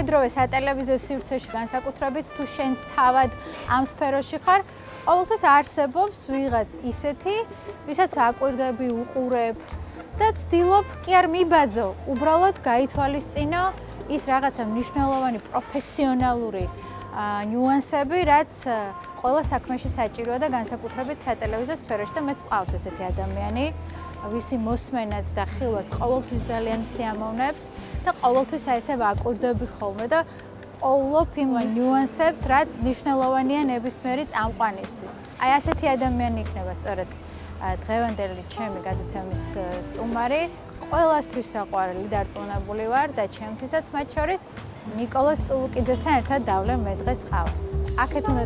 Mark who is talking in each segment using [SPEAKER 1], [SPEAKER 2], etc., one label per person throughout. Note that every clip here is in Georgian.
[SPEAKER 1] თანამედროვე სატელევიზიო სივრცეში განსაკუთრებით თუ შენს თავად ამ სფეროში ხარ, ყოველთვის არსებობს ვიღაც ისეთი, ვისაც აკვირდები, უყურებ და ცდილობ კი არ მიბაძო, უბრალოდ გაითვალისწინო ის რაღაცა მნიშვნელოვანი პროფესიონალური ნიუანსები, რაც ყველა საქმეში საჭიროა და განსაკუთრებით სატელევიზიო სფეროში და მეც მყავს ესეთი ადამიანი, ვისი მოსმენაც და ხილვაც ყოველთვის ძალიან სიამოვნებს და ყოველთვის აი ესე ვაკვირდები ხოლმე და პოულობ იმ ნიუანსებს, რაც მნიშვნელოვანია ნებისმიერი წამყვანისთვის. აი ასეთი ადამიანი იქნება სწორედ დღევანდელი ჩემი გადაცემის სტუმარი. ყველასთვის საყვარელი დარწმუნებული ვარ და ჩემთვისაც მათ შორის ნიკოლოზ წულუკიძესთან ერთად დავლევ მე დღეს ყავას. აქეთ უნდა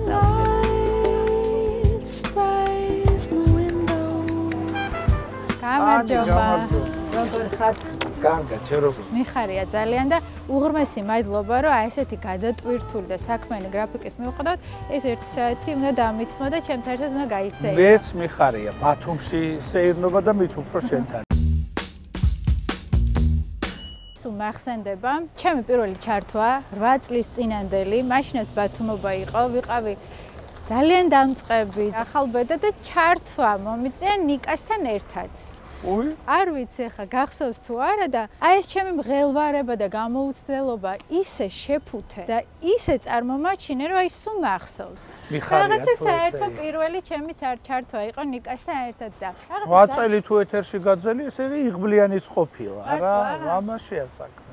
[SPEAKER 1] გამარჯობა. როგორ ხარ?
[SPEAKER 2] კარგად, ჯერ როგორ?
[SPEAKER 1] მიხარია ძალიან და უღრმესი მადლობა, რომ აი ესეთი გადატვირთული და საქმიანი გრაფიკის მივყავდით. ეს 1 საათი უნდა დამithმო და ჩემთან ერთად უნდა გაისეირო.
[SPEAKER 2] მეც მიხარია, ბათუმში სეირნობა და მით უფრო შენთან.
[SPEAKER 1] სულ მახსენდება, ჩემი პირველი ჩართვა 8 წლის წინანდელი, მაშინაც ბათუმობა იყო, ვიყავი ძალიან დამწყები, ახალბედა და ჩართვა მომიწია ნიკასთან ერთად. არ ვიცი ხა გახსოვს თუ არა და აი ეს ჩემი მღელვარება და გამოუცდელობა ისე შეფუთე და ისე წარმომაჩინე რომ აი სულ მახსოვს. რაღაცა საერთო პირველი ჩემი ჩართვა იყო ნიკასთან ერთად და
[SPEAKER 2] 8 წელი თუ ეთერში გაძელი ესე იღბლიანიც ყოფილა რა ამაშია საქმე.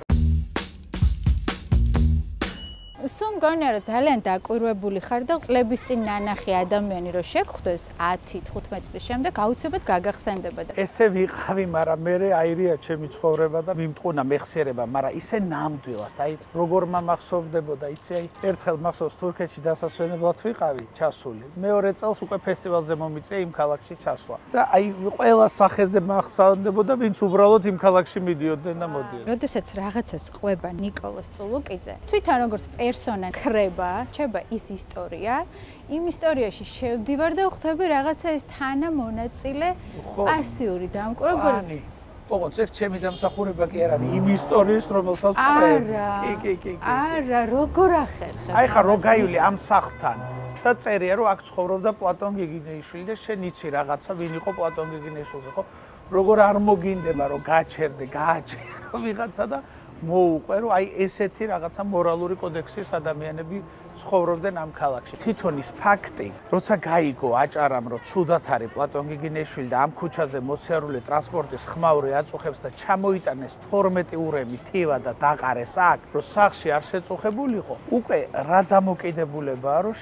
[SPEAKER 1] სულ მგონია რომ ძალიან დაკვირვებული ხარ და წლების წინ ნანახი ადამიანი რომ შეგხვდეს 10-15 წლის შემდეგ აუცილებლად გაგახსენდება და
[SPEAKER 2] ესე ვიყავი, მაგრამ მე აირია ჩემი ცხოვრება და მიმტყუნა მეხსიერება, მაგრამ ისე ნამდვილად, აი როგორ მახსოვდებოდა, იცი აი ერთხელ მახსოვს თურქეთში დასასვენებლად ვიყავი ჩასული. მეორე წელს უკვე ფესტივალზე მომიწია იმ ქალაქში ჩასვლა. და აი ყველა სახეზე მახსოვდებოდა, ვინც უბრალოდ იმ ქალაქში მიდიოდნენ და მოდიოდნენ.
[SPEAKER 1] როდესაც რაღაცას ყვება ნიკოლოზ წულუკიძე, თვითონ როგორც პერსონა ქრება, რჩება ის ისტორია, იმ ისტორიაში შევდივარ და ვხვდები რაღაცა ეს თანამონაწილე პასიური დამკვირვებელი.
[SPEAKER 2] ოღონდ ეს ჩემი დამსახურება კი არ არის იმ ისტორიის, რომელსაც ყვები. კი.
[SPEAKER 1] არა, როგორ ახერხებ?
[SPEAKER 2] აი ხა რო გაივლი ამ სახლთან და წერია რომ აქ ცხოვრობდა პლატონ გიგინეიშვილი და შენ იცი რაღაცა ვინ იყო პლატონ გიგინეიშვილზე, ხო? როგორ არ მოგინდება რომ გააჩერდე ვიღაცა და მოუყვე რომ აი ესეთი რაღაცა მორალური კოდექსის ადამიანები ცხოვრობდნენ ამ ქალაქში. თვითონ ის ფაქტი, როცა გაიგო აჭარამ რომ ცუდად არის პლატონ გიგინეიშვილი და ამ ქუჩაზე მოსიარული ტრანსპორტის ხმაური აწუხებს და ჩამოიტანეს 12 ურემი თივა და დაყარეს აქ, რომ სახლში არ შეწუხებულიყო, უკვე რა დამოკიდებულებაა რომ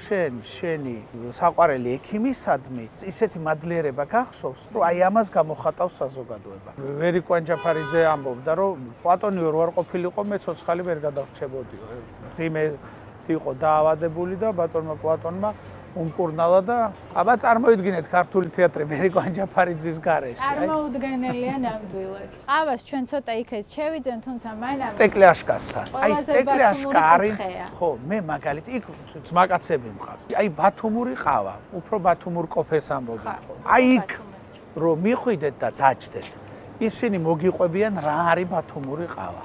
[SPEAKER 2] შენი საყვარელი ექიმისადმი ისეთი მადლიერება გახსოვს, რომ აი ამას გამოხატავს საზოგადოება. ვერიკო ანჯაფარიძე ამბობდა რომ პლატონი ვარ ყოფილიყო, მე ცოცხალი ვერ გადავრჩებოდიო. ძიმე იყო დაავადებული და ბატონმა პლატონმა უმკურნალა და აბა წარმოიდგინეთ ქართული თეატრი ვერიკო ანჯაფარიძის გარეშე.
[SPEAKER 1] წარმოუდგენელია ნამდვილად. ყავას ჩვენ ცოტა იქეთ შევიძენ, თუმცა მანამ
[SPEAKER 2] სტეკლაშკასთან. აი სტეკლაშკა არის, ხო, მე მაგალითად იქ ძმაკაცები მყავს. აი ბათუმური ყავა, უფრო ბათუმურ კოფეს ამბობენ ხო. აი იქ რომ მიხვიდეთ და დაჯდეთ. ისინი მოგიყვებიან რა არის ბათუმური ყავა.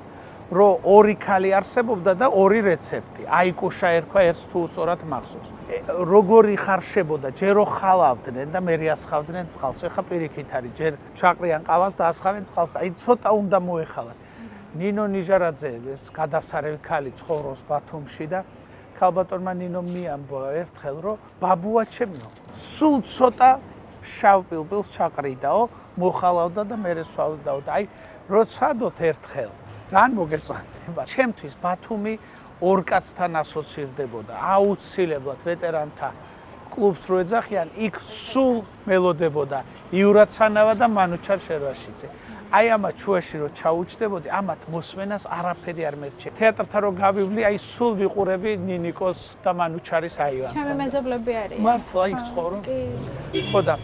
[SPEAKER 2] რომ ორი ქალი არსებობდა და ორი რეცეპტი. აიკუშა ერქვა ერთს თუ სწორად მახსოვს. როგორი ხარშებოდა, ჯერ ხალავდნენ და მე ასხავდნენ წყალს. ეხა პირიქით არის, ჯერ ჩაყრიან ყავას და ასხავენ წყალს. აი ცოტა უნდა მოეხალათ. ნინო ნიჟარაძე ეს გადასარევი ქალი ცხოვრობს ბათუმში და ქალბატონმა ნინომ მიამბო ერთხელ რომ ბაბუა ჩემო, სულ ცოტა შავ პილპილს ჩაყრიდაო, მოხალავდა და მე სვავდაო და აი როცადოთ ერთხელ ძალიან მოგეწონება. ჩემთვის ბათუმი ორ კაცთან ასოცირდებოდა. აუცილებლად ვეტერანთა კლუბს რო ეძახიან, იქ სულ მელოდებოდა იურაცანავა და მანუჩარ შერვაშიძე. აი ამათ შუაში რო ჩაუჭდებოდი, ამათ მოსმენას არაფერი არ მერჩე. თეატრთან რო გავივლი, აი სულ ვიყურები ნინიკოს და მანუჩარის აივანს.
[SPEAKER 1] ჩემი მეზობლები არიან.
[SPEAKER 2] მართლა იქ ცხოვრობ. ხო და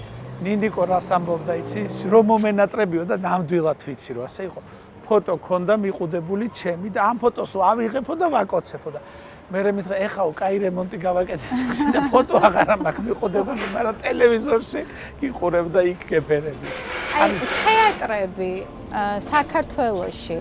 [SPEAKER 2] ნინიკო რას ამბობდა იცი, რომ მომენატრებიო და ნამდვილად ვიცი რომ ასე იყო. ფოტო ქონდა მიყუდებული ჩემი და ამ ფოტოს ავიღებო და ვაკოცებო და მე მითხრა ეხაო კაი რემონტი გავაკეთე საქმე და ფოტო აღარ მაქვს მიყუდებული, მაგრამ ტელევიზორში გიყურებ და იქ გეფერები.
[SPEAKER 1] აი თეატრები საქართველოში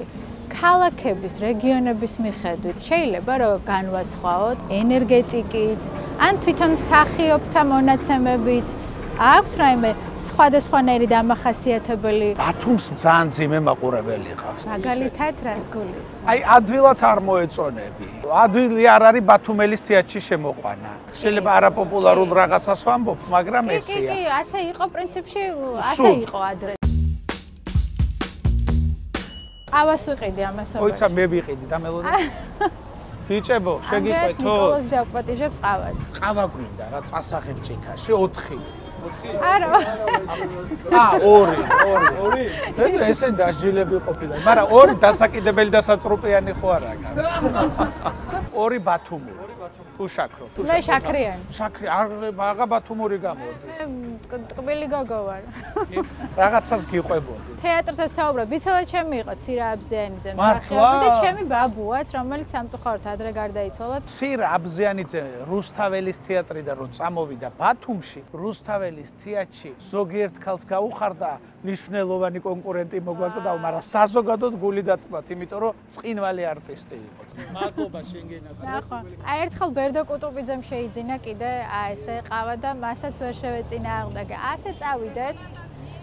[SPEAKER 1] ქალაქების, რეგიონების მიხედვით შეიძლება რომ განვასხვაოთ ენერგეტიკით, ან თვითონ მსახიობთა მონაცემებით. აქვთ რაიმე სხვადასხვანაირი დამახასიათებელი?
[SPEAKER 2] ბათუმს ძალიან ძიმე მაყურებელი ყავს.
[SPEAKER 1] მაგალითად რას გულისხმობ?
[SPEAKER 2] აი ადვილად არ მოეწონები. ადვილი არ არის ბათუმელის თეატრში შემოყვანა. შეიძლება არაპოპულარულ რაღაცას ვამბობ, მაგრამ ესეა.
[SPEAKER 1] კი, ასე იყო პრინციპში, ასე იყო ადრე. ყავას ვიყიდი ამასობაში.
[SPEAKER 2] ოიცა მე ვიყიდი და მელოდი. ბიჭებო, შეგიყვეთ თო?
[SPEAKER 1] ნიკოლოზ დაკპატიჟებს ყავას.
[SPEAKER 2] ყავა გვინდა რა წასაღებ ჭიქაში 4.
[SPEAKER 1] არა.
[SPEAKER 2] 2. ესე დასჯილები ყოფილა. მაგრამ 2 დასაკიდებელი და საწრუპიანი ხო არა გას. 2 ბათუმური. თუ შაქრო.
[SPEAKER 1] მე შაქრიანი.
[SPEAKER 2] შაქრი აღა ბათუმური გამოდი.
[SPEAKER 1] ტკბილი გოგო ვარ.
[SPEAKER 2] რაღაცას გიყვებოდი.
[SPEAKER 1] თეატრზე ვსაუბრობ, ვიცოდი ჩემი იყო ცირა აბზიანიძე მსახიობი და ჩემი ბაბუაც, რომელიც სამწუხაროდ ადრე გარდაიცვალა.
[SPEAKER 2] ცირა აბზიანიძე რუსთაველის თეატრიდან რო წამოვიდა ბათუმში, რუსთაველის თეატრში ზოგიერთ ქალს გაუხარდა მნიშვნელოვანი კონკურენტი მოგვაკვდა, მაგრამ საზოგადოდ გული დაწყლათ, იმიტომ რომ წინვალი არტისტი იყო. მადლობა შენგენაც.
[SPEAKER 1] ნახო, აი ერთხელ ბერდო კუტუბიძემ შეიძინა კიდე ესე ყავა და მასაც ვერ შევეწინააღმდეგე. ასე წავიდეთ.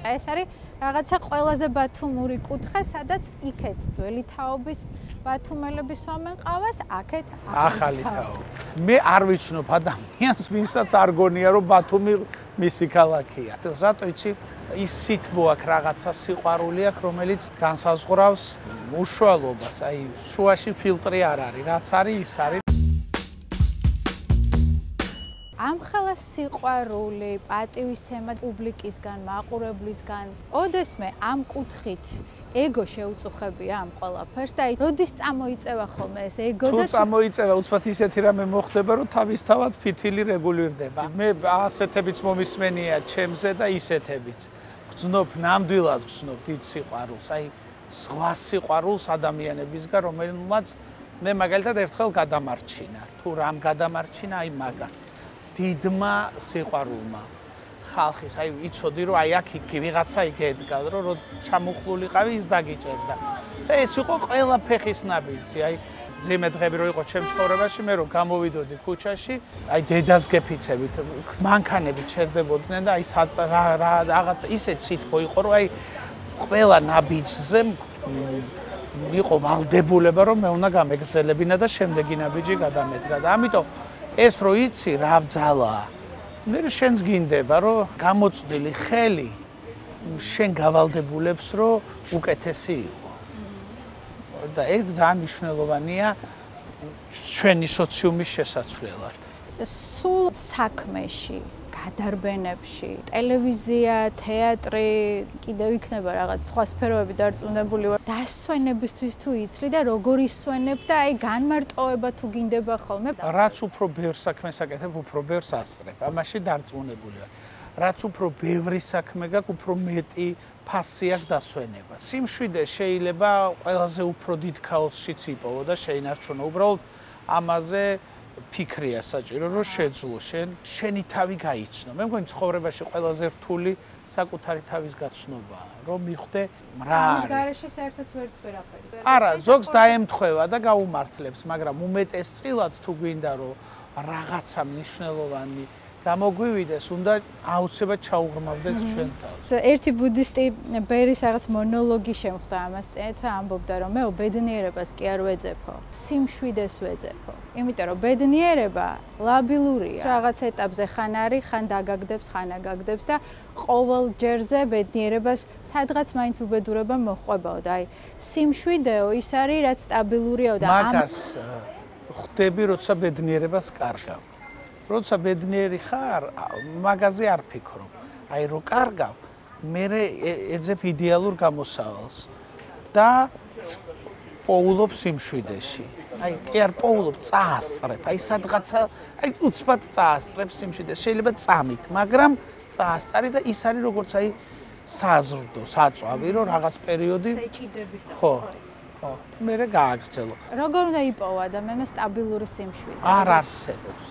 [SPEAKER 1] ეს არის რაღაცა ყველაზე ბათუმური კუთხე, სადაც იქეთ ძველი თაობის ბათუმელები სვამენ ყავას, აქეთ
[SPEAKER 2] ახალი თაობა. მე არ ვიცნობ ადამიანს, ვინცაც არ გონია, რომ ბათუმი მისი ქალაქია. რატო იცი? ის სითბო აქვს, რაღაცა სიყვარული აქვს, რომელიც განსაზღვრავს უშუალობას. აი, შუაში ფილტრი არ არის, რაც არის, ის არის.
[SPEAKER 1] ამხელა სიყვარული, პატივისცემა პუბლიკისგან, მაყურებლისგან. ოდესმე ამ კუთხით ეგო შეუწუხებია ამ ყველაფერს და აი, როდის წამოიწევა ხოლმე ეს ეგო და
[SPEAKER 2] თუ წამოიწევა, უცბად ისეთი რამე მოხდება, რომ თავისთავად ფითილი რეგულირდება. მე ასეთებიც მომისმენია ჩემზე და ისეთებიც. გძნობ, ნამდვილად გძნობ დიდ სიყვარულს, აი, სხვა სიყვარულს ადამიანებისგან, რომელმაც მე მაგალითად ერთხელ გადამარჩინა. თუ რამ გადამარჩინა, აი მაგა. დიდმა სიყვარულმა ხალხის, აი იცოდი რომ აი აქ ვიღაცა იგედგა, რომ ჩამოხლულიყავი ის დაგიჭერდა. და ეს იყო ყველა ფეხის ნაბიჯი, აი ძიმე დღეები რო იყო ჩემ ცხოვრებაში, მე რო გამოვიდოდი ქუჩაში, აი დედას გეფიცებით, მანქანები ჩერდებოდნენ და აი რაღაც ისეთ სითბო იყო, რომ აი ყველა ნაბიჯზე იყო ვალდებულება, რომ მე უნდა გამეგრძელებინა და შემდეგი ნაბიჯი გადამედგა. და ამიტომ ეს რო იცი რა ბძალაა. მე შენს გინდება რომ გამოწვდილი ხელი შენ გავალდებულებს რომ უკეთესი იყო. და ეს ძალიან მნიშვნელოვანია ჩვენი სოციუმის შესაძლებლად.
[SPEAKER 1] სულ საქმეში, გადარბენებში, ტელევიზია, თეატრი, კიდევ იქნება რაღაც სხვა სფეროები დარწმუნებული ვარ. დასვენებისთვის თუ იცლი და როგორ ისვენებ და აი განმარტოვება თუ გინდება ხოლმე.
[SPEAKER 2] რაც უფრო ბევრ საქმეს აკეთებ, უფრო ბევრს ასწრებ. ამაში დარწმუნებული ვარ. რაც უფრო ბევრი საქმე გაქვს, უფრო მეტი ფასი აქვს დასვენება. სიმშვიდე შეიძლება ყველაზე უფრო დიდ ქაოსშიც იპოვო და შეინარჩუნო. უბრალოდ ამაზე ფიქრია საჭირო, რომ შეძლო შენი თავი გაიცნო. მე მგონი ცხოვრებაში ყველაზე რთული საკუთარი თავის გაცნობაა, რომ მიხვდე რა არის.
[SPEAKER 1] ამის გარეშე საერთოდ ვერც ვერაფერი.
[SPEAKER 2] არა, ზოგს დაემთხვევა და გაუმართლებს, მაგრამ უმეტესწილად თუ გვინდა რომ რაღაცა მნიშვნელოვანი გამოგვივიდეს, უნდა აუცილებლად ჩაუღრმავდეთ ჩვენ თავს.
[SPEAKER 1] ერთი ბუდისტი ბერის რაღაც მონოლოგი შემხვდა ამას წინათ და ამბობდა, რომ მე ბედნიერებას კი არ ვეძებო, სიმშვიდეს ვეძებო. იმიტომ რომ ბედნიერება ლაბილურია. რაღაც ეტაპზე ხან არის, ხან დაგაგდებს, ხან აგაგდებს და ყოველ ჯერზე ბედნიერებას სადღაც მაინც უბედურება მოჰყვებაო და აი სიმშვიდეო ის არის, რაც სტაბილურიაო და
[SPEAKER 2] მაგას ხვდები, როცა ბედნიერებას კარგავ. როცა ბედნიერი ხარ, მაგაზე არ ფიქრობ. აი რო კარგავ, მე ეძებ იდეალურ გამოსავალს და პოულობ სიმშვიდეში. აი კი არ პოულობ, წაასწრებ. აი სადღაცა, აი უცბად წაასწრებ სიმშვიდეს. შეიძლება წამით, მაგრამ წაასწარი და ის არის როგორც აი საზრდო, საწვავი, რომ რაღაც პერიოდი
[SPEAKER 1] ეჭიდების
[SPEAKER 2] ხო. ხო, მე გააგრძელო.
[SPEAKER 1] როგორ უნდა იპოვო ადამიანმა სტაბილური სიმშვიდე?
[SPEAKER 2] არ არსებობს.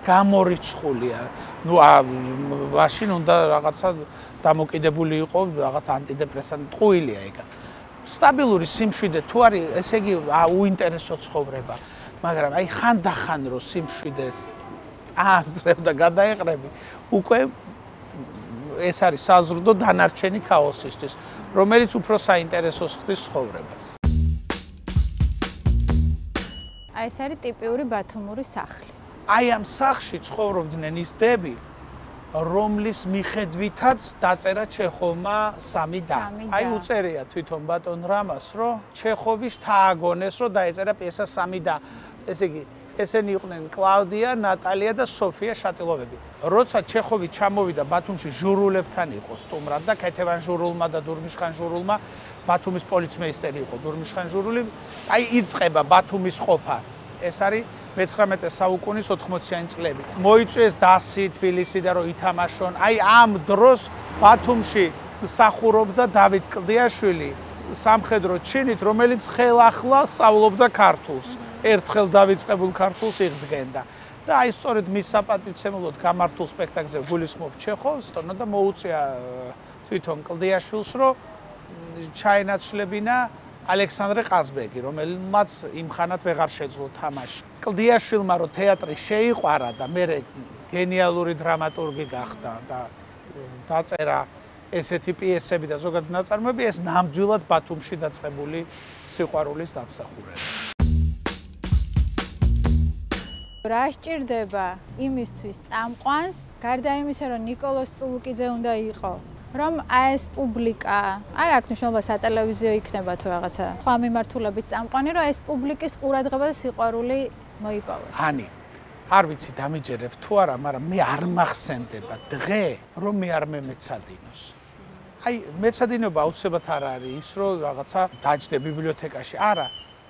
[SPEAKER 2] გამორიცხულია. ნუ მაშინ უნდა რაღაცა დამოკიდებული იყო, რაღაც ანტიდეპრესანტი, ტყუილია ეგა. სტაბილური სიმშვიდე თუ არის, ესე იგი უინტერესო ცხოვრება, მაგრამ აი ხანდახან რო სიმშვიდეს წააზრებ და გადაეყრები, უკვე ეს არის საზრდო დანარჩენი ქაოსისთვის, რომელიც უფრო საინტერესოს ხდის ცხოვრებას.
[SPEAKER 1] აი ეს არის ტიპიური ბათუმური სახლი.
[SPEAKER 2] აი ამ სახლში ცხოვრობდნენ ის დები, რომლის მიხედვითაც დაწერა ჩეხოვმა სამი და. აი უწერია თვითონ ბატონ რამას, რომ ჩეხოვი შთააგონეს, რომ დაეწერა პიესა სამი და. ესე იგი, ესენი იყვნენ კლაუდია, ნატალია და სოფია შატილოვები. როცა ჩეხოვი ჩამოვიდა ბათუმში ჟურულებთან იყო სტუმრად და ქეთევან ჟურულმა და დურმიშხან ჟურულმა, ბათუმის პოლიცმეისტერი იყო დურმიშხან ჟურული, აი იწყება ბათუმის ყოფა. ეს არის მე-19 საუკუნის 80-იანი წლები. მოიწვიეს დასი თბილისი და რომ ითამაშონ. აი ამ დროს ბათუმში მსახურობდა დავით კლდიაშვილი, სამხედრო ჩინით, რომელიც ხელახლა სწავლობდა ქართულს. ერთხელ დავიწყებულ ქართულს იღდგენდა. და აი სწორედ მის საპატივცემლოდ გამართულ სპექტაკლზე გულისხმობ ჩეხოვს, და მოუწია თვითონ კლდიაშვილს, რომ ჩაენაცვლებინა ალექსანდრე ყაზბეგი, რომელმაც იმხანად ვეღარ შეძლო თამაში. კლდიაშვილმა რომ თეატრი შეიყვარა და მე გენიალური დრამატურგი გახდა და დაწერა ესეთი პიესები და ზოგადად ნაწარმოები, ეს ნამდვილად ბათუმში დაწყებული სიყვარულის დამსახურება.
[SPEAKER 1] რა სჭირდება იმისთვის წამყვანს, გარდა იმისა, რომ ნიკოლოზ წულუკიძე უნდა იყო, რომ ეს პუბლიკა, არ აქვს მნიშვნელობა სატელევიზიო იქნება თუ რაღაცა, სხვა მიმართულებით წამყვანი, რომ ეს პუბლიკის ყურადღება და სიყვარული მოიპოვოს.
[SPEAKER 2] ანი, არ ვიცი დამიჯერებ თუ არა, მაგრამ მე არ მახსენდება დღე, რომ მე არ მემეცადინოს. აი, მეცადინობა აუცილებლად არ არის ის, რომ რაღაცა დაჯდე ბიბლიოთეკაში. არა.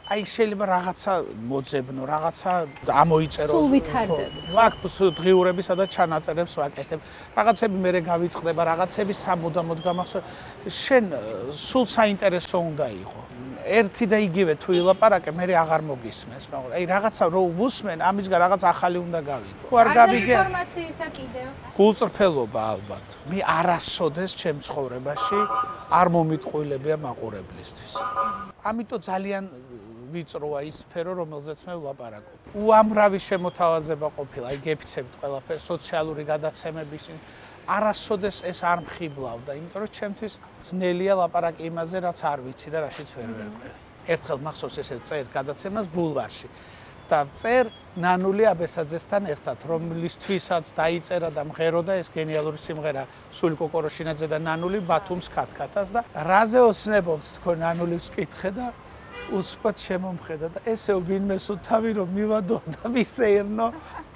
[SPEAKER 2] აი შეიძლება რაღაცა მოძებნო, რაღაცა ამოიწერო.
[SPEAKER 1] სულ ვითარდება.
[SPEAKER 2] ვაკფს დღიურები, სადაც ჩანაწერებს ვაკეთებ. რაღაცები მე გავიწყდება, რაღაცები სამუდამოდ გამახსოვს. შენ სულ საინტერესო უნდა იყო. ერთი და იგივე თუ ილაპარაკე, მე აღარ მოგისმენს, მაგრამ აი რაღაცა რო ვუსმენ, ამისგან რაღაც ახალი უნდა გავიგო. თუ არ გავიგე,
[SPEAKER 1] ინფორმაციისა კიდევ.
[SPEAKER 2] გულწრფელობა ალბათ. მე არასოდეს ჩემ ცხოვრებაში არ მომიტყუილებია მაყურებლისთვის. ამიტომ ძალიან ვიწროა ის სფერო, რომელზეც მე ვლაპარაკობ. უამრავი შემოთავაზება ყოფილა, აი გეფიცებთ ყველაფერს, სოციალური გადაცემების, არასოდეს ეს არ მხიბლავდა, იმიტომ რომ ჩემთვის ძნელია ლაპარაკი იმაზე, რაც არ ვიცი და რაშიც ვერ ვერკვევი. ერთხელ მახსოვს ესე წერ გადაცემას ბულვარში და წერ ნანული აბესაძესთან ერთად, რომლისთვისაც დაიწერა და მღეროდა ეს გენიალური სიმღერა სულიკო კოროშინაძე და ნანული ბათუმს ქათქათას და რაზე ოცნებობთ თქო ნანულის ვკითხე და უცბად შემომხედა და ესე ვინმეს უთავი რომ მივადო და მისეირნო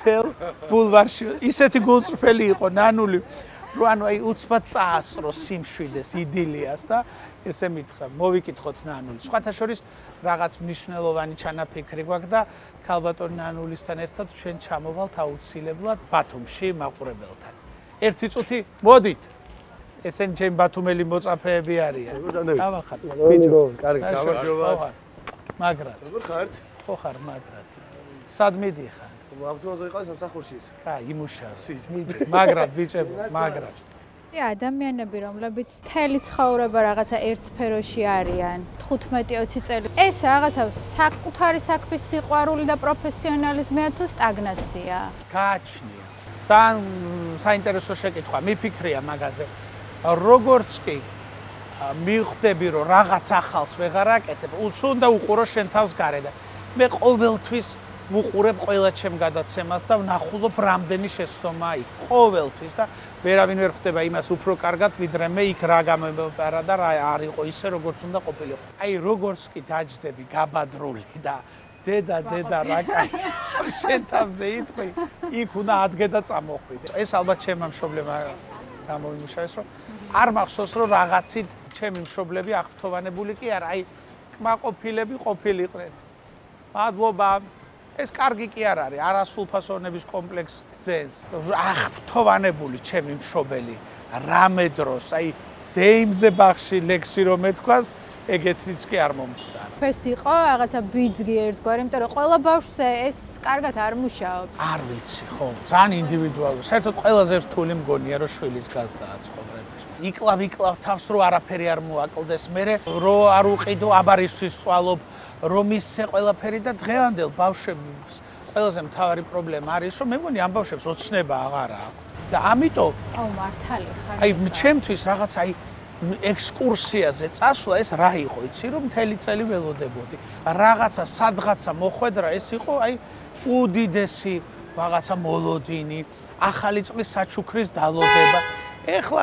[SPEAKER 2] თელ ბულვარში ისეთი გულწრფელი იყო ნანული რომ ანუ აი უცბად წაასწრო სიმშვიდეს იდილიას და ესე მითხრა მოვიკითხოთ ნანული სხვათა შორის რაღაც მნიშვნელოვანი ჩანაფიქრი გვაქვს და ქალბატონ ნანულისთან ერთად ჩვენ ჩამოვალთ აუცილებლად ბათუმში მაყურებელთან ერთი წუთი მოდით ესენ ჩემ ბათუმელი მოწაფეები არიან დავახარ ბიჭო
[SPEAKER 3] კარგი გამარჯობა
[SPEAKER 2] მაგრად
[SPEAKER 3] როგორ ხართ
[SPEAKER 2] ხო ხარ მაგრად სად მიდიხარ
[SPEAKER 3] ავტომობილზე იყავს სამსახურში ის
[SPEAKER 2] კა იმუშავს მიდი მაგრად ბიჭებო მაგრად
[SPEAKER 1] ადამიანები რომლებიც მთელი ცხოვრება რაღაცა ერთ სფეროში არიან 15-20 წელი ეს რაღაცა საკუთარი საქმის სიყვარული და პროფესიონალიზმია თუ სტაგნაცია
[SPEAKER 2] გააჩნია ძალიან საინტერესო შეკითხვა მიფიქრია მაგაზე როგორც კი მივხვდები რომ რაღაც ახალს ვეღარ აკეთებ უნდა უყურო შენ თავს გარედან მე ყოველთვის ვუყურებ ყველა ჩემ გადაცემას და ვნახულობ რამდენი შეცდომა იქ ყოველთვის და ვერავინ ვერ ხვდება იმას უფრო კარგად ვიდრე მე იქ რა გამეპარა და რა არ იყო ისე როგორც უნდა ყოფილიყო აი როგორც კი დაჯდები გაბადრული და დედა რა კაი შენ თავზე იტყვი იქ უნდა ადგე და წამოხვიდე ეს ალბათ ჩემმა მშობლებმა გამოვიმუშავეს რომ არ მახსოვს რომ რაღაცით ჩემი მშობლები აღფრთოვანებული კი არა აი კმაყოფილები ყოფილიყვნენ მადლობა ეს კარგი კი არ არის არასრულფასოვნების კომპლექს გძენს აღფრთოვანებული ჩემი მშობელი რამე დროს აი ზეიმზე ბახში ლექსი რომ ეთქვას ეგეთიც კი არ მომხდარა
[SPEAKER 1] ეს იყო რაღაცა ბიძგი ერთგვარი იმიტომ რომ ყველა ბავშვს ეს კარგად არ მუშაობს
[SPEAKER 2] არ ვიცი ხო ძალიან ინდივიდუალურია საერთოდ ყველაზე რთული მგონია რომ შვილის გაზრდაა ცხოვრებაში იკლავ თავს რო არაფერი არ მოაკლდეს, მე რო არ უყიდო აბარისთვის წვალობ, რომ ისე ყველაფერი და დღევანდელ ბავშვებს ყველაზე მთავარი პრობლემა არის, რომ მე მგონი ამ ბავშვებს ოცნება აღარ აქვს. და ამიტომ
[SPEAKER 1] აუ მართალი ხარ.
[SPEAKER 2] აი ჩემთვის რაღაც აი ექსკურსიაზე წასვლა ეს რა იყო, იცი რომ მთელი წელი ველოდებოდი. რაღაცა სადღაცა მოხვედრა ეს იყო აი უდიდესი რაღაცა მოლოდინი, ახალი წლის საჩუქრის დალოდება. ეხლა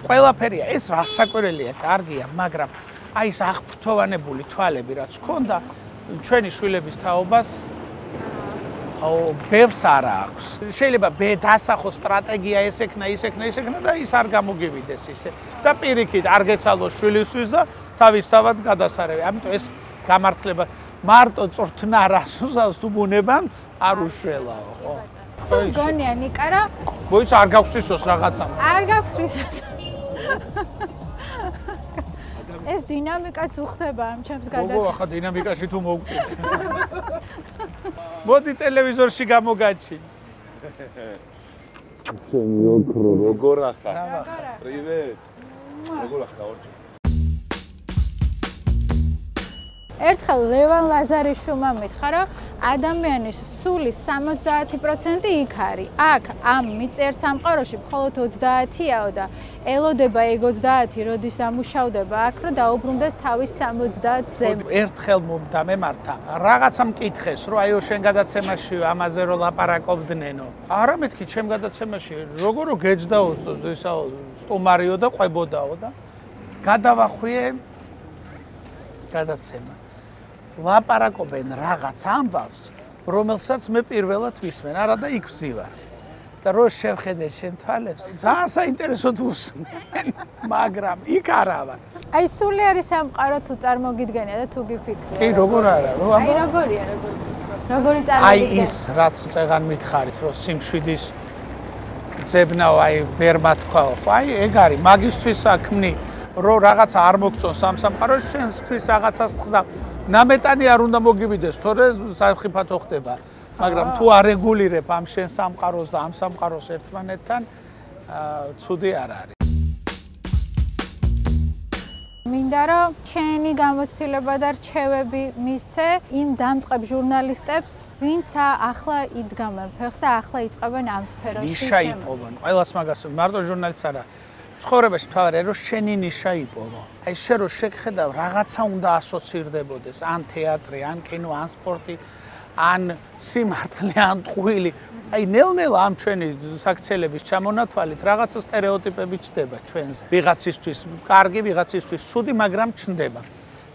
[SPEAKER 2] ყველაფერია ეს რასაკვირველია, კარგია, მაგრამ აი ეს აღფრთოვანებული თვალები რაც ქონდა ჩვენი შვილების თაობას ბევრს არ აქვს. შეიძლება დასახოს სტრატეგია ესექნა და ის არ გამოგივიდეს ისე. და პირიქით არ გეცალოს შვილისთვის და თავისთავად გადასარევი. ამიტომ ეს გამართლება მარტო წვრთნა რას უსავს თუ ბუნებამც არ უშველაო, ხო?
[SPEAKER 1] სულ გონია ნიკა რა.
[SPEAKER 2] მოიცა არ გაგვსვისოს რაღაცა.
[SPEAKER 1] არ გაგვსვისოს. ეს დინამიკაც უხდება ამ ჩემს გადაცემას.
[SPEAKER 2] გოგო ახლა დინამიკაში თუ მოვკვდე. მოდი ტელევიზორში გამოგაჩინე.
[SPEAKER 3] ჩემი ოქრო როგორ ახლა? პრივეტ. როგორ ახლა ორჯერ?
[SPEAKER 1] ერთხელ ლევან ლაზარიშვილმა მითხრა, რომ ადამიანის სულის 70% იქ არის. აქ ამ მიწერ სამყაროში მხოლოდ 30-იაო და ელოდება ეგ 30, როდის დამუშავდება აქ, რომ დაუბრუნდეს თავის 70 ზემო.
[SPEAKER 2] ერთხელ მომდამემართა რაღაცა მკითხეს, რომ აიო შენ გადაცემაში ამაზე რო ლაპარაკობდნენო. არა მეთქი ჩემ გადაცემაში როგორ გეჯდაო ისაო სტუმარიო და ყვებოდაო და გადავახვიე გადაცემა. ლაპარაკობენ რაღაც ამბავს, რომელსაც მე პირველად ვისმენ, არა და იქ ვზივარ. და რო შევხედე შენ თვალებს, ძალიან საინტერესოდ უსმენ, მაგრამ იქ არა ვარ.
[SPEAKER 1] აი სული არის სამყარო თუ წარმოგიდგენია და თუ გიფიქრე.
[SPEAKER 2] კი, როგორ არა, რო
[SPEAKER 1] აი როგორია, როგორი წარმოგიდგენია.
[SPEAKER 2] აი ის რაც წეგან მითხარით, რომ სიმშვიდის ძებნაო, აი ვერ მათქვაო, ხო, აი ეგ არის, მაგისთვის საქმნი, რომ რაღაცა არ მოგწონს ამ სამყაროში, შენთვის რაღაცას ხსავ. ნამეტანი არ უნდა მოგივიდეს, თორე საფრთხიფათო ხდება. მაგრამ თუ არ რეგულირებ ამ შენ სამყაროს და ამ სამყაროს ერთმანეთთან, ცუდი არ არის.
[SPEAKER 1] მინდა რომ შენი გამოცდილება და რჩევები მისცე იმ დამწყებ ჟურნალისტებს, ვინც ახლა იდგამენ ფეხს და ახლა იწყებენ ამ სფეროში.
[SPEAKER 2] ნიშა იპოვონ. ყველას მაგას მარტო ჟურნალისტს არა. ცხოვრებაში თავარია რომ შენი ნიშა იპოვო. აი შენ რო შეგხედავ რაღაცა უნდა ასოცირდებოდეს, ან თეატრი, ან კინო, ან სპორტი, ან სიმართლე, ან ტყუილი. აი ნელ-ნელა ამ ჩვენი საქციელების ჩამონათვალით რაღაცა სტერეოტიპები ჩდება ჩვენზე. ვიღაცისთვის კარგი, ვიღაცისთვის ცუდი, მაგრამ ჩნდება.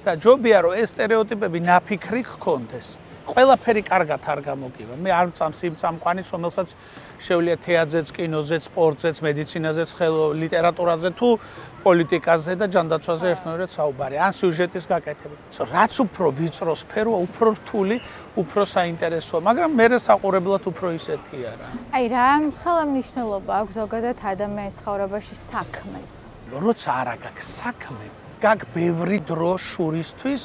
[SPEAKER 2] და ჯობია რომ ეს სტერეოტიპები ნაფიქრი გქონდეს. ყველაფერი კარგად არ გამოგივა. მე არ მწამს იმ წამყვანიც, რომელსაც შეუძლია თეატრზეც, კინოზეც, სპორტზეც, მედიცინაზეც, ლიტერატურაზე თუ პოლიტიკაზე და ჯანდაცვაზე ერთნაირად საუბარი. ან სიუჟეტის გაკეთება. რაც უფრო ვიწრო სფეროა, უფრო რთული, უფრო საინტერესოა, მაგრამ მე საყურებლად უფრო ისეთი არა.
[SPEAKER 1] აი რა მხოლოდ მნიშვნელობა აქვს ზოგადად ადამიანის ცხოვრებაში საქმეს.
[SPEAKER 2] როცა არა გაქვს საქმე, გაქვს ბევრი დრო შურისთვის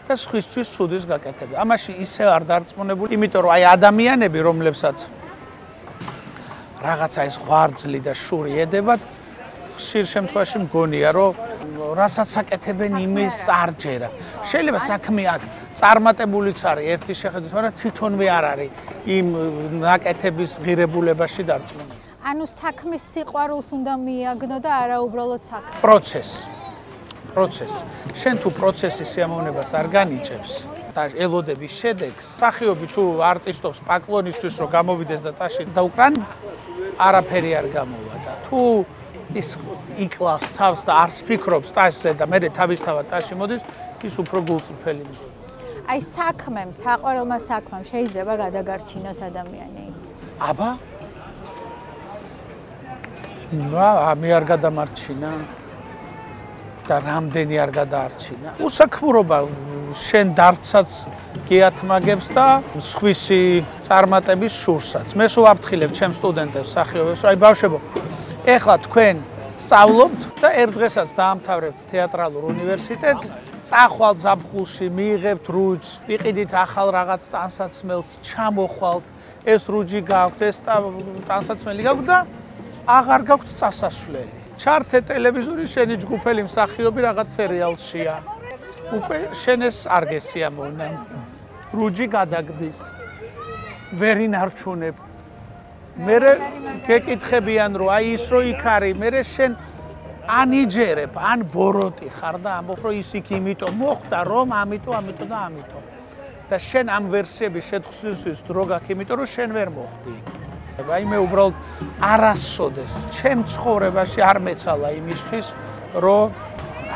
[SPEAKER 2] და სხვისთვის ცუდის გაკეთება. ამაში ისე არ დარწმუნებული, იმიტომ რომ აი ადამიანები, რომლებსაც რაღაცა ეს ღვარძლი და შური ედებათ, ხშირ შემთხვევაში მგონია, რომ რასაც აკეთებენ იმის არ ჯერა. შეიძლება საქმე აქ წარმატებულიც არის ერთი შეხედვით, მაგრამ თვითონვე არ არის იმ ნაკეთების ღირებულებაში დარწმუნებული.
[SPEAKER 1] ანუ საქმის სიყვარულს უნდა მიაგნო და არა უბრალოდ საქმე.
[SPEAKER 2] პროცესი. შენ თუ პროცესის სიამოვნებას არ განიჭებს და ელოდების შედეგს, სახიობი თუ არტისტობს პაკლონისთვის რომ გამოვიდეს და ტაში დაუკრან, არაფერი არ გამოვა და თუ ის იკლავს თავს და არც ფიქრობს ტაშზე და მე თავისთავად ტაში მოდის, ის უფრო გულწრფელი.
[SPEAKER 1] აი საქმემ, საყვარელმა საქმემ შეიძლება გადაგარჩინოს ადამიანი.
[SPEAKER 2] აბა? მე არ გადამარჩინა. და რამდენი არ გადაარჩინა. უსაქმურობა შენ დარცაც გიათმაგებს და სხვისი წარმატების შურსაც. მე სულ ვაფრთხილებ ჩემს სტუდენტებს, მსახიობებს, რომ აი ბავშვებო, ეხლა თქვენ სწავლობთ და ერთ დღესაც დაამთავრებთ თეატრალურ უნივერსიტეტს, წახვალთ ზაფხულში, მიიღებთ რუჯს, ვიყიდით ახალ რაღაც ტანსაცმელს, ჩამოხვალთ, ეს რუჯი გაქვთ, ეს ტანსაცმელი გაქვთ და აღარ გაქვთ წასასვლელი. ჩართე ტელევიზორი შენი ჯგუფელი მსახიობი რაღაც სერიალშია. უკვე შენ ეს არ გესიამოვნა. რუჯი გადაგდის. ვერ ინარჩუნებ. მე გეკითხებიან რომ აი ის რო იქ არის, მე შენ ან იჯერებ, ან ბოროტი ხარ და ამბობ რომ ის იქ იმიტომ მოხდა, რომ ამიტომ და ამიტომ. და შენ ამ ვერსიების შეთხსნისთვის დრო გაქვს, იმიტომ რომ შენ ვერ მოხდი. აი მე უბრალოდ არასოდეს ჩემ ცხოვრებაში არ მეცალა იმისთვის, რომ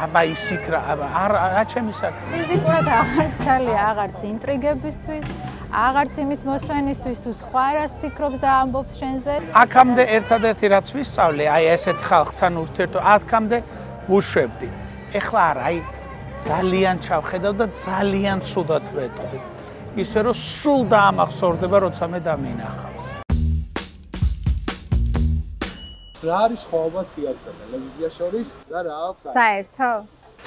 [SPEAKER 2] აბა ის იქ რა ჩემი საქმე.
[SPEAKER 1] ფიზიკურად აღარ ძალია, აღარც ინტრიგებისთვის, აღარც იმის მოსვენისთვის თუ სხვა რას ფიქრობს და ამბობს შენზე.
[SPEAKER 2] აქამდე ერთადერთი რაც ვისწავლე, აი ესეთ ხალხთან ურთიერთობა, აქამდე ვუშვებდი. ეხლა არა, აი ძალიან ჩავხედავ და ძალიან ცუდად ვეტყვი. ისე რომ სულ დაამახსოვრდება, როცა მე დამინახავს.
[SPEAKER 3] რა არის ხოობა თეატრს და ტელევიზიას შორის და რა აქვს?
[SPEAKER 1] საერთო?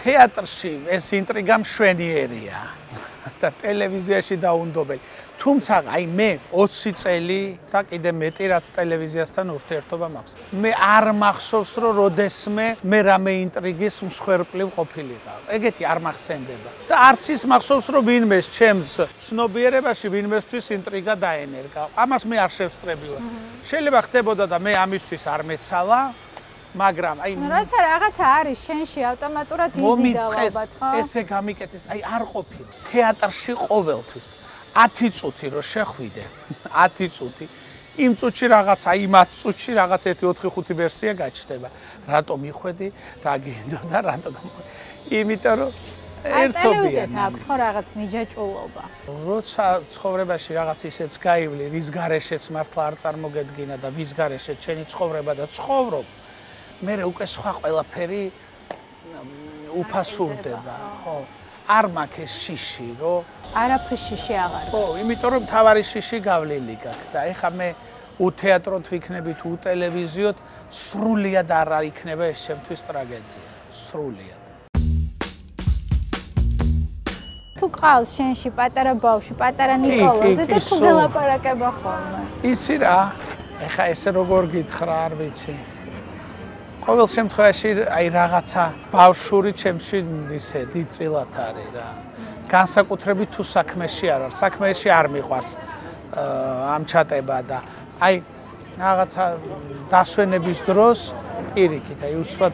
[SPEAKER 2] თეატრში ეს ინტრიგა მშვენიერია და ტელევიზიაში დაუნდობელი. თუმცა აი მე 20 წელი და კიდე მეტი რაც ტელევიზიასთან ურთიერთობა მაქვს. მე არ მახსოვს რომ როდესმე მე რამე ინტრიგის მსხვერპლი ყოფილიყავ. ეგეთი არ მახსენდება. და არც ის მახსოვს რომ ვინმეს ჩემს ცნობიერებაში ვინმესთვის ინტრიგა დაენერგა. ამას მე არ შევსწრებილა. შეიძლება ხდებოდა და მე ამისთვის არ მეცალა. მაგრამ აი
[SPEAKER 1] როცა რაღაცა არის შენში ავტომატურად იზიდა ალბათ ხო?
[SPEAKER 2] ესე გამიკეთეს, აი არ ყოფილა. თეატრში ყოველთვის 10 წუთი რო შეხვიდე, 10 წუთი. იმ წუთში რაღაც, აი იმ 10 წუთში რაღაც 1-4-5 ვერსია გაჩნდება. რატომ იხვედი, რა გინდო და რატომ. იმიტომ რომ
[SPEAKER 1] ტელევიზიას აქვს ხო რაღაც მიჯაჭულობა.
[SPEAKER 2] როცა ცხოვრებაში რაღაც ისეც გაივლი, რის გარეშეც მართლა არ წარმოგედგინა და ვის გარეშეც შენი ცხოვრება და ცხოვრობ. მე უკვე სხვა ყველაფერი უფასურდება, ხო? არ მაქვს ეს შიში, რომ
[SPEAKER 1] არაფრის შიში აღარ.
[SPEAKER 2] ხო, იმიტომ რომ თავარი შიში გავლილი გაქვს და ეხა მე უთეატროთ ვიქნები თუ ტელევიზიოთ, სრულიად არ იქნება ეს ჩემთვის ტრაგედია, სრულიად.
[SPEAKER 1] თუ ყავს შენში პატარა ბავშვი, პატარა ნიკოლოზი და თუ გელაპარაკება ხოლმე.
[SPEAKER 2] იცი რა, ეხა ესე როგორ გითხრა, არ ვიცი. ყოველ შემთხვევაში აი რაღაცა ბავშვური ჩემში ისე დიდწილად არის რა. განსაკუთრებით თუ საქმეში არ არის, საქმეში არ მიყვარს ამ ჩატება და აი რაღაცა დასვენების დროს პირიქით, აი უცბად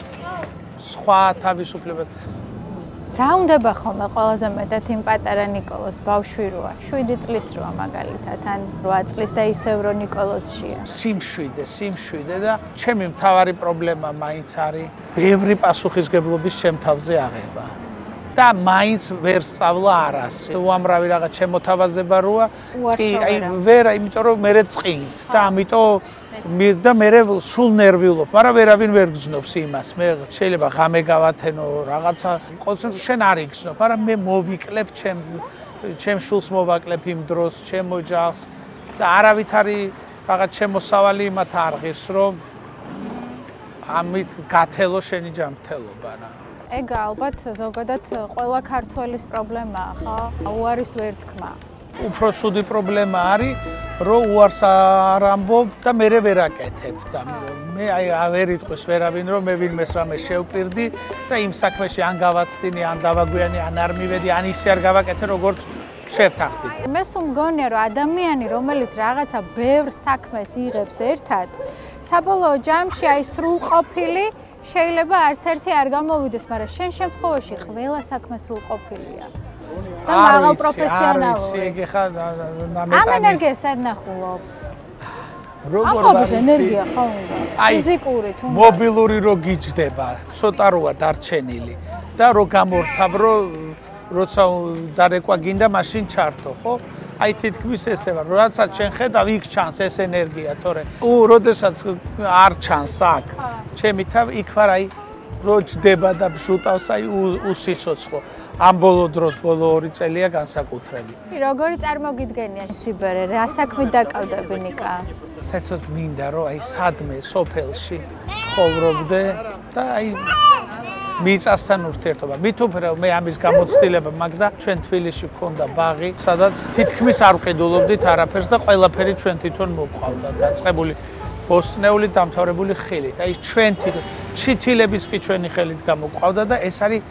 [SPEAKER 2] სხვა თავისუფლებას.
[SPEAKER 1] რა უნდება ხოლმე ყველაზე მეტად იმ პატარა ნიკოლოს ბავშვი როა 7 წლის როა მაგალითად ან 8 წლის და ისევ რო ნიკოლოსშია
[SPEAKER 2] სიმშვიდე და ჩემი მთავარი პრობლემა მაინც არის ბევრი პასუხისგებლობის ჩემ თავზე აღება და მაინც ვერ სწავლა არასი უამრავი რაღაც შემოთავაზება როა კი აი ვერა იმიტომ რომ მე წყინით და ამიტომ და მე სულ ნერვიულობ, მაგრამ ვერავინ ვერ გძნობს იმას. მე შეიძლება ღამე გავათენო, რაღაცა კონცერტს შენ არ იგრძნობ, მაგრამ მე მოვიკლებ ჩემ შულს მოვაკლებ იმ დროს, ჩემ ოჯახს და არავითარი რაღაც შემოსავალი იმათ არ ღირს, რომ ამით გათელო შენი ჯანმრთელობა რა.
[SPEAKER 1] ეგ ალბათ ზოგადად ყველა ქართველის პრობლემაა, ხო? უარის ვერთქმა.
[SPEAKER 2] უფრო ცუდი პრობლემა არის, რომ უარს არ ამბობ და მე ვერ აკეთებ და მე აი ვერ იტყვის ვერავინ რომ მე ვინმეს რამე შევპირდი და იმ საქმეში ან გავაცდინი, ან დავაგვიანი, ან არ მივედი, ან ისე არ გავაკეთე როგორც შევთანხმდი. მე
[SPEAKER 1] სულ მგონია რომ ადამიანი რომელიც რაღაცა ბევრ საქმეს იღებს ერთად, საბოლოო ჯამში აი სრულყოფილი შეიძლება არც ერთი არ გამოვიდეს, მაგრამ შენ შემთხვევაში ყველა საქმე სრულყოფილია. და მაღალ პროფესიონალური. ამ ენერგიას ადნახულობ.
[SPEAKER 2] როგორ
[SPEAKER 1] არის ენერგია ხო უნდა? ფიზიკური თუ
[SPEAKER 2] მობილური რო გიჯდება, ცოტა როა დარჩენილი და რო გამორთავ, როცა დარეკვა გინდა, მაშინ ჩართო, ხო? აი თითქმის ესე ვარ, როდესაც შენ ხედავ, იქ ჩანს ეს ენერგია, თორე როდესაც არ ჩანს აქ, ჩემი თავი იქ ვარ აი რო ჯდება და შუტავს აი უსიცოცხლო. ამ ბოლო დროს ბოლო 2 წელია განსაკუთრებით.
[SPEAKER 1] როგორი წარმოგიდგენია სიბერე, რა საქმით დაკავდები ნიკა?
[SPEAKER 2] საერთოდ მინდა რომ აი სადმე სოფელში ცხოვრობდე და აი მიწასთან ურთიერთობა. მით უფრო მე ამის გამოცდილება მაქვს და ჩვენ თბილისში გქონდა ბაღი, სადაც თითქმის არ ვყიდულობდით არაფერს და ყველაფერი ჩვენ თვითონ მოვყავდა. დაწყებული ბოსტნეული დამთავრებული ხილით. აი ჩვენი ჩითილებიც კი ჩვენი ხელით გამოგვყავდა და ეს არის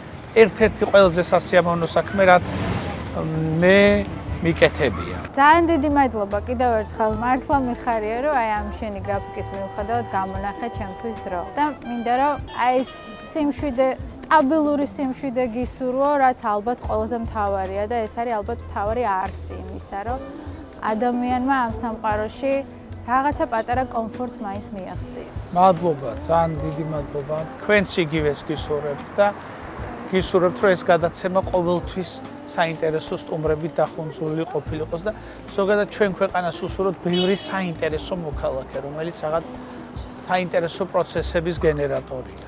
[SPEAKER 2] ერთ-ერთი ყველაზე სასიამოვნო საქმე, რაც მე მიკეთებია.
[SPEAKER 1] ძალიან დიდი მადლობა კიდევ ერთხელ. მართლა მიხარია, რომ აი ამ შენი გრაფიკის მიუხედავად გამონახე ჩემთვის დრო. და მინდა რომ აი ეს სიმშვიდე, სტაბილური სიმშვიდე გისურვო, რაც ალბათ ყველაზე მთავარია და ეს არის ალბათ მთავარი არსი იმისა, რომ ადამიანმა ამ სამყაროში რაღაცა პატარა კომფორტს მაინც მიაღწიოს.
[SPEAKER 2] მადლობა, ძალიან დიდი მადლობა. თქვენც იგივეს გისურვებთ და გისურვებთ, რომ ეს გადაცემა ყოველთვის საინტერესო სტუმრებით დახუნძურული ყოფილიყოს და ზოგადად ჩვენ ქვეყანას უსურვოთ ბევრი საინტერესო მოქალაქე, რომელიც რაღაც საინტერესო პროცესების გენერატორია.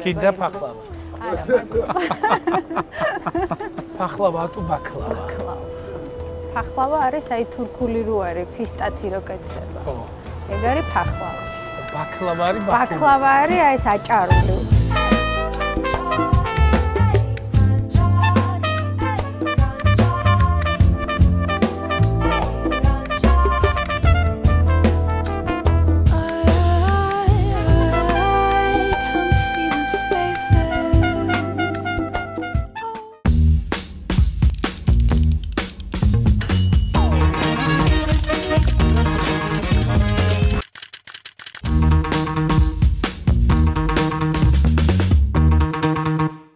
[SPEAKER 2] კიდე ფახლავა.
[SPEAKER 1] არა, მადლობა.
[SPEAKER 2] ფახლავა თუ ბაკლავა?
[SPEAKER 1] ფახლავა არის აი თურქული რო არის, ფისტათი რო კეთდება.
[SPEAKER 2] ხო.
[SPEAKER 1] ეგ არის ფახლავა.
[SPEAKER 2] ბაკლავა არის
[SPEAKER 1] ბაკლავა არის აი ეს აჭარული.